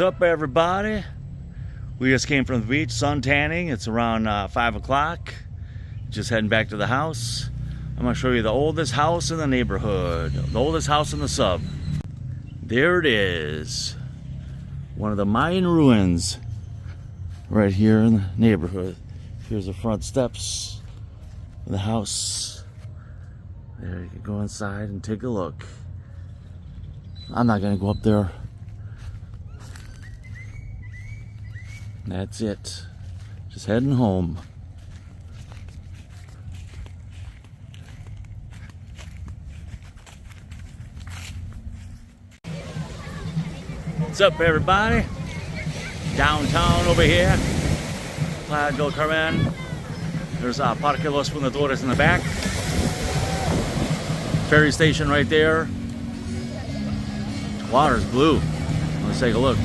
up, everybody? We just came from the beach, sun tanning. It's around 5 o'clock. Just heading back to the house. I'm going to show you the oldest house in the neighborhood, the oldest house in the sub. There it is. One of the Mayan ruins right here in the neighborhood. Here's the front steps of the house. There, you can go inside and take a look. I'm not going to go up there. That's it. Just heading home. What's up, everybody? Downtown over here, Playa Del Carmen. There's Parque Los Fundadores in the back. Ferry station right there. Water's blue. Let's take a look.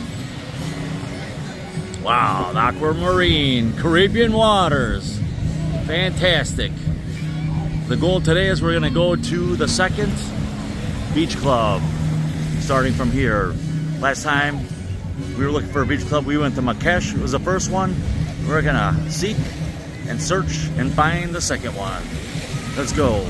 Wow, the aquamarine, Caribbean waters. Fantastic. The goal today is we're gonna go to the second beach club, starting from here. Last time we were looking for a beach club, we went to Marrakesh. It was the first one. We're gonna seek and search and find the second one. Let's go.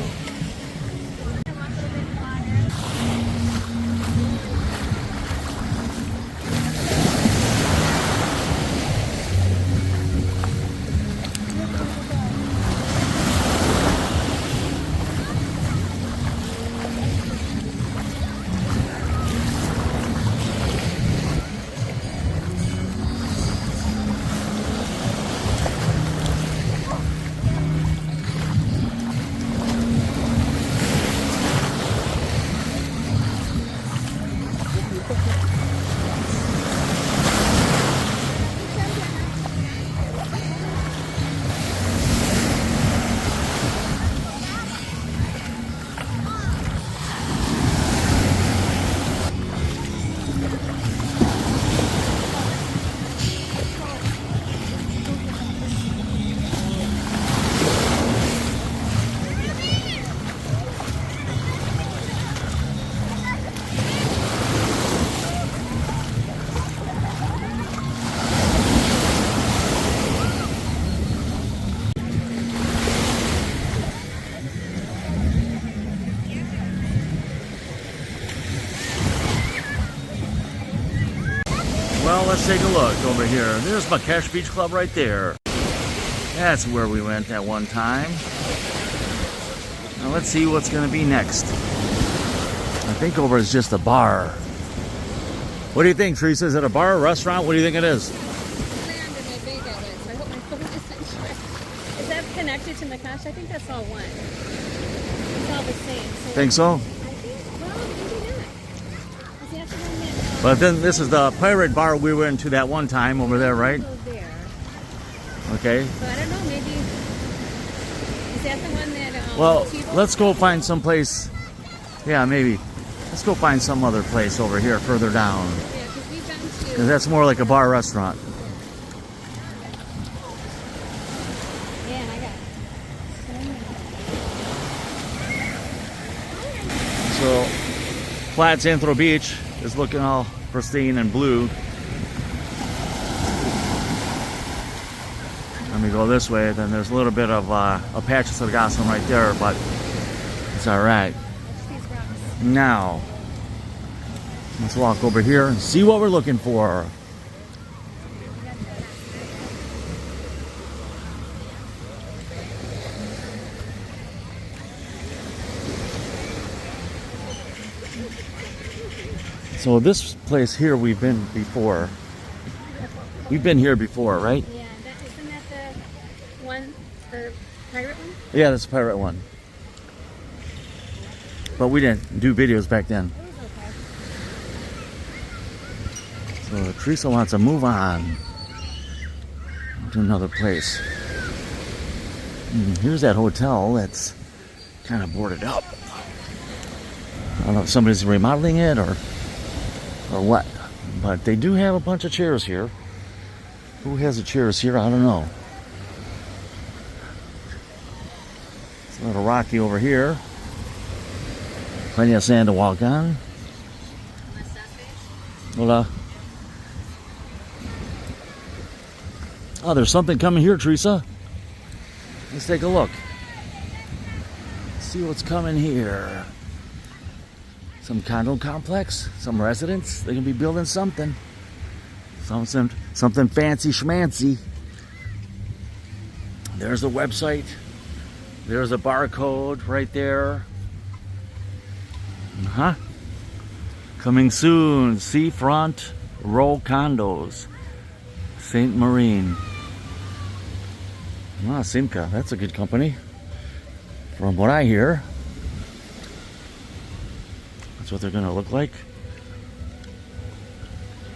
Well, let's take a look over here. There's Marrakesh Beach Club right there. That's where we went at one time. Now let's see what's going to be next. I think over is just a bar. What do you think, Teresa? Is it a bar, a restaurant? What do you think it is? Land in my bag of it, so I hope my phone isn't sure. Is that connected to Marrakesh? I think that's all one. It's all the same. So Think so? I think, well, maybe not. Is that the one that... But then this is the pirate bar we went to that one time over there, right? Go there. Okay. So I don't know, maybe... Is that the one that... Well, let's go find some place. Yeah, maybe. Let's go find some other place over here further down. Yeah, because we've been to... Because that's more like a bar restaurant. Yeah, and I got... So, Playa Centro Beach is looking all pristine and blue. Let me go this way, then there's a little bit of a patch of sargassum right there, but it's alright. Now, let's walk over here and see what we're looking for. So this place here we've been before. We've been here before, right? Yeah, isn't that the one, the pirate one? Yeah, that's a pirate one. But we didn't do videos back then. It was okay. So Teresa wants to move on to another place. Here's that hotel that's kind of boarded up. I don't know if somebody's remodeling it or what. But they do have a bunch of chairs here. Who has the chairs here? I don't know. It's a little rocky over here. Plenty of sand to walk on. Hola. Oh, there's something coming here, Teresa. Let's take a look. See what's coming here. Some condo complex, some residents. They're gonna be building something. Something fancy schmancy. There's the website. There's a barcode right there. Coming soon, Seafront Row Condos, St. Marine. Ah, Simca, that's a good company. From what I hear, that's what they're gonna look like.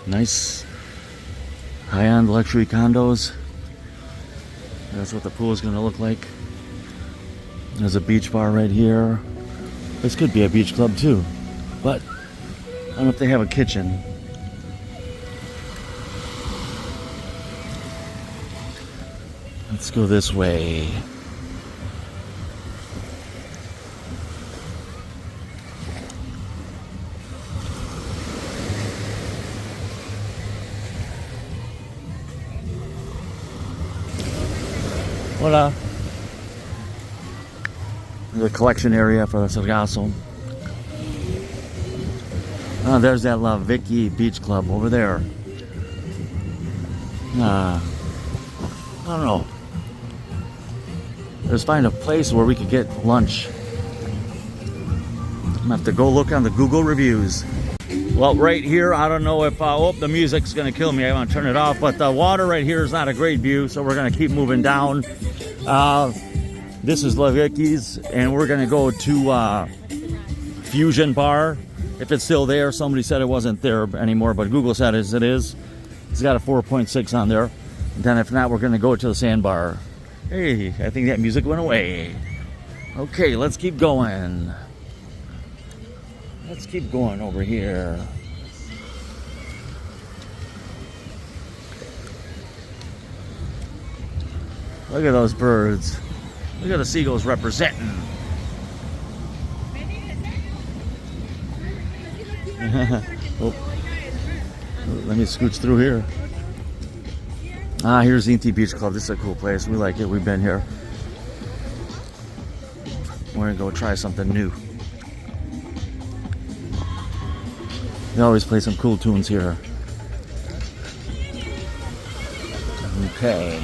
Nice high-end luxury condos. That's what the pool is gonna look like. There's a beach bar right here. This could be a beach club too, but I don't know if they have a kitchen. Let's go this way. Hola. The collection area for the Sargasso. Oh, there's that La Vicky Beach Club over there. I don't know. Let's find a place where we could get lunch. I'm gonna have to go look on the Google reviews. Well, right here, I don't know if, the music's gonna kill me. I want to turn it off, but the water right here is not a great view, so we're gonna keep moving down. This is La Vicky's, and we're gonna go to Fusion Bar. If it's still there, somebody said it wasn't there anymore, but Google said it is. It's got a 4.6 on there. And then if not, we're gonna go to the Sandbar. Hey, I think that music went away. Okay, let's keep going. Let's keep going over here. Look at those birds. Look at the seagulls representing. Oh. Let me scooch through here. Here's Zenzi Beach Club. This is a cool place. We like it. We've been here. We're gonna go try something new. They always play some cool tunes here. Okay.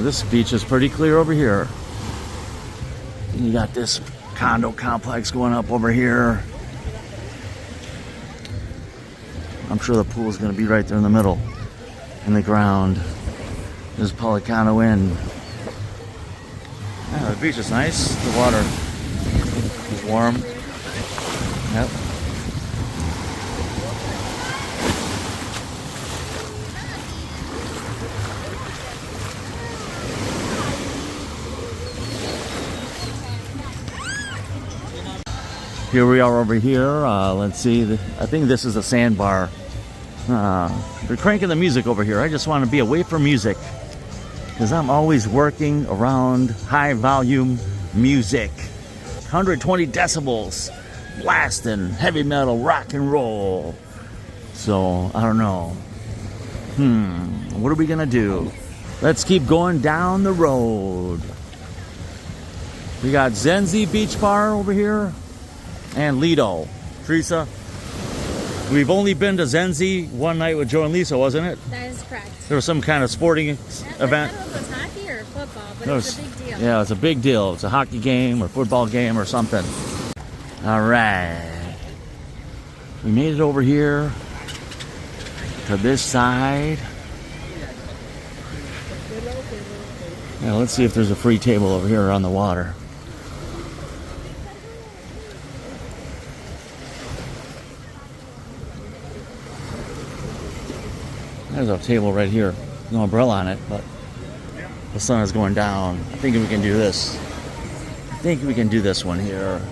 This beach is pretty clear over here. You got this condo complex going up over here. I'm sure the pool is going to be right there in the middle, in the ground. There's Policano Inn. The beach is nice. The water is warm. Yep. Here we are over here. Let's see. I think this is a sandbar. They're cranking the music over here. I just want to be away from music because I'm always working around high volume music. 120 decibels, blasting heavy metal, rock and roll. So I don't know. What are we gonna do? Let's keep going down the road. We got Zenzi Beach Bar over here. And Lido. Teresa, we've only been to Zenzi one night with Joe and Lisa, wasn't it? That is correct. There was some kind of sporting event. I don't know if it was hockey or football, but it was a big deal. Yeah, it's a big deal. It's a hockey game or football game or something. All right. We made it over here to this side. Yeah, let's see if there's a free table over here on the water. There's a table right here. No umbrella on it, but the sun is going down. I think we can do this. I think we can do this one here.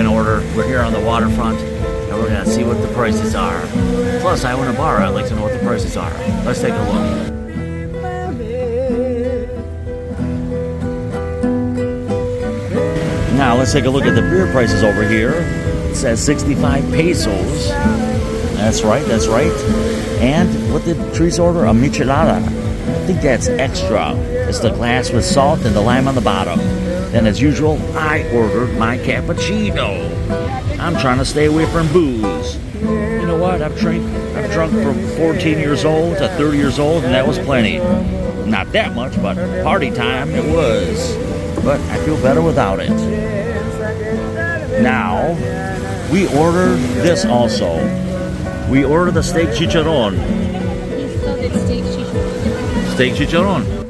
gonna order. We're here on the waterfront, and we're gonna see what the prices are. Plus, I own a bar. I'd like to know what the prices are. Let's take a look. Now let's take a look at the beer prices over here. It says 65 pesos. That's right, that's right. And what did Teresa order? A michelada. I think that's extra. It's the glass with salt and the lime on the bottom. Then as usual, I ordered my cappuccino. I'm trying to stay away from booze. You know what? I've drunk from 14 years old to 30 years old, and that was plenty. Not that much, but party time it was. But I feel better without it. Now, we ordered this also. We ordered the steak chicharron. He spelled it steak chicharron. Steak chicharron.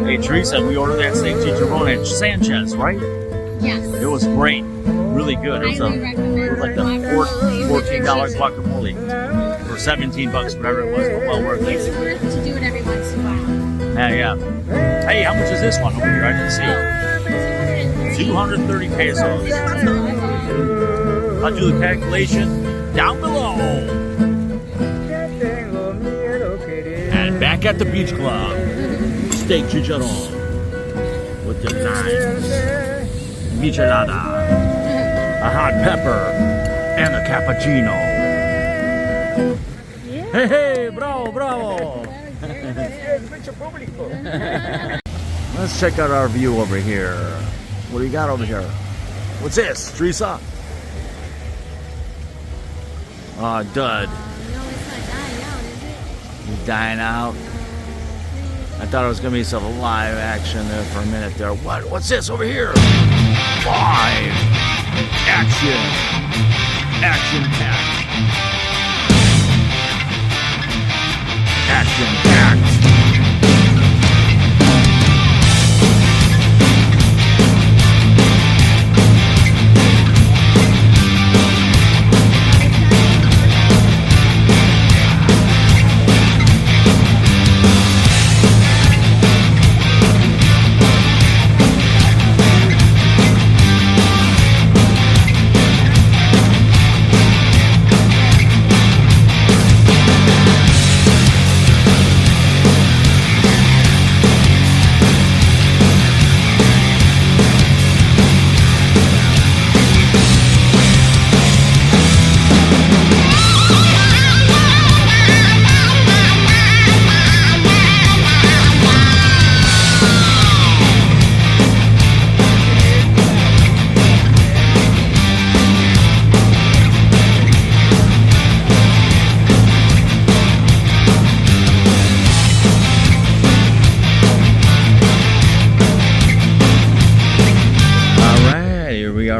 Hey Teresa, we ordered that steak chicharron at Sanchez, right? Yes. It was great. Really good. It was, Highly recommend. it was like the $14 guacamole. For 17 bucks, whatever it was, but well worth It's it. worth to do it every once in a while. Yeah. Hey, how much is this one over here? I didn't see. 230 pesos. I'll do the calculation down below. And back at the beach club, steak chicharron with the nice michelada, a hot pepper, and a cappuccino. Yeah. Hey, hey, bravo, bravo. Let's check out our view over here. What do you got over here? What's this, Teresa? Oh, dud. No, it's not dying out, is it? You dying out? I thought it was gonna be some live action there for a minute there. What's this over here? Live action. Action packed. Action packed.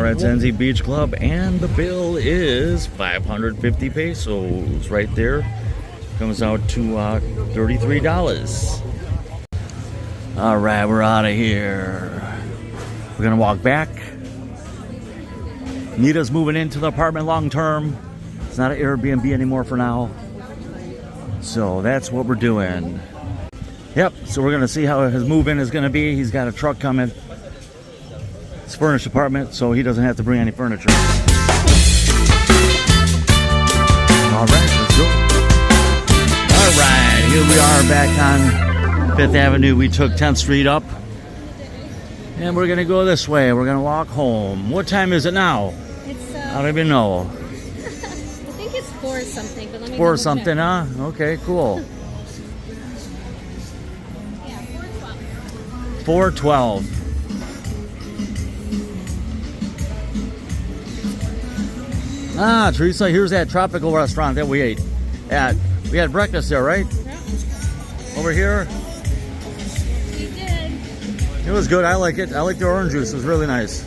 At Zenzi Beach Club, and the bill is 550 pesos right there. Comes out to $33. All right, we're out of here. We're gonna walk back. Nita's moving into the apartment long term. It's not an Airbnb anymore for now. So that's what we're doing. Yep, so we're gonna see how his move-in is gonna be. He's got a truck coming. It's a furnished apartment, so he doesn't have to bring any furniture. All right, let's go. All right, here we are back on 5th Avenue. We took 10th Street up, and we're gonna go this way. We're gonna walk home. What time is it now? It's, I don't even know. I think it's 4 something, but let me 4 double something, check. huh? Okay, cool. Yeah, 4:12. 4:12. Ah, Teresa, here's that tropical restaurant that we ate at. We had breakfast there, right? Yeah. Over here. We did. It was good. I like it. I like the orange juice. It was really nice.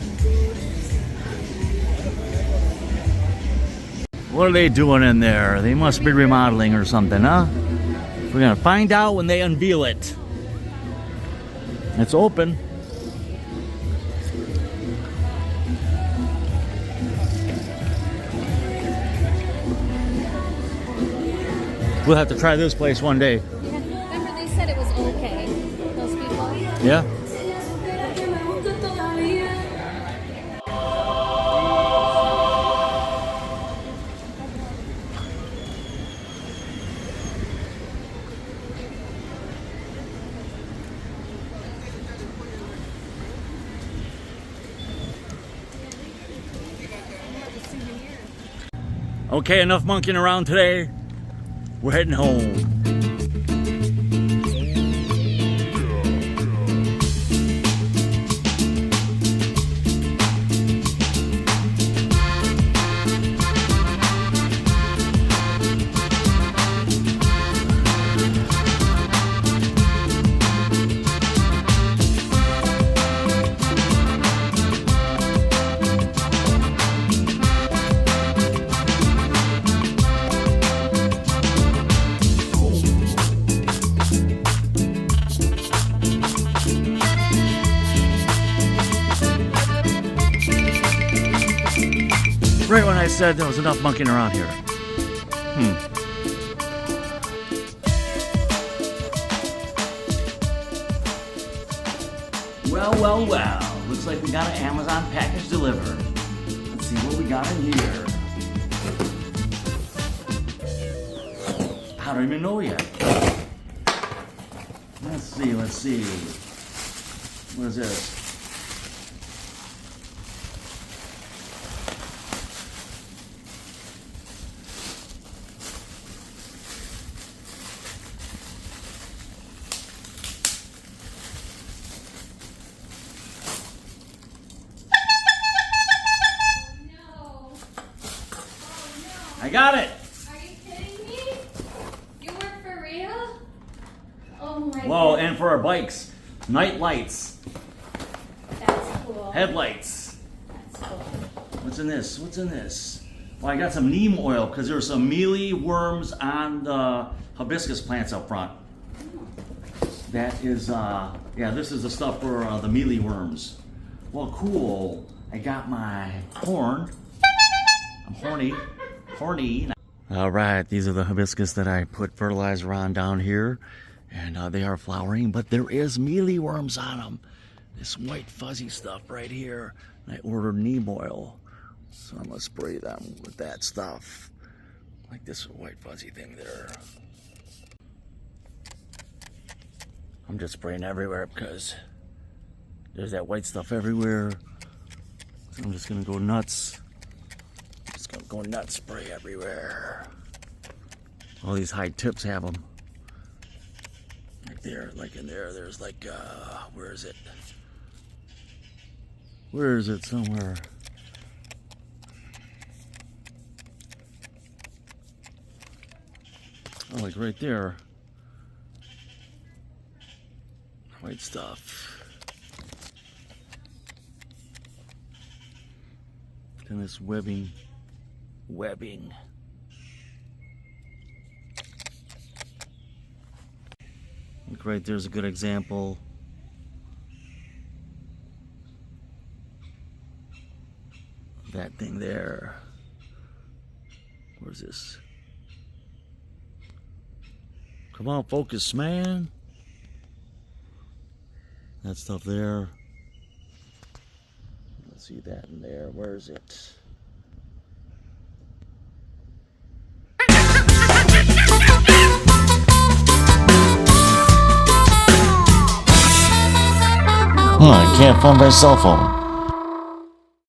What are they doing in there? They must be remodeling or something, huh? We're going to find out when they unveil it. It's open. We'll have to try this place one day. Yeah. Remember they said it was okay, those people? Yeah? Okay, enough monkeying around today. We're heading home. Right when I said there was enough monkeying around here. Well. Looks like we got an Amazon package delivered. Let's see what we got in here. I don't even know yet. Let's see. What is this? I got it! Are you kidding me? You work for real? Oh my Whoa, goodness. and for our bikes, night lights, That's cool. headlights. That's cool. What's in this? Well, I got some neem oil because there were some mealy worms on the hibiscus plants up front. That is, this is the stuff for the mealy worms. Well, cool. I got my horn. I'm horny. All right, these are the hibiscus that I put fertilizer on down here, and they are flowering, but there is mealy worms on them. This white fuzzy stuff right here. I ordered neem oil, so I'm gonna spray them with that stuff, like this white fuzzy thing there. I'm just spraying everywhere because there's that white stuff everywhere. So I'm just gonna go nuts. Go nuts, spray everywhere. All these high tips have them. Like there, like in there, there's like, where is it? Where is it? Somewhere. Oh, like right there. White stuff. Then this webbing. Look, right there's a good example. That thing there. Where's this? Come on, focus, man. That stuff there. Let's see that in there. Where is it? I can't find my cell phone.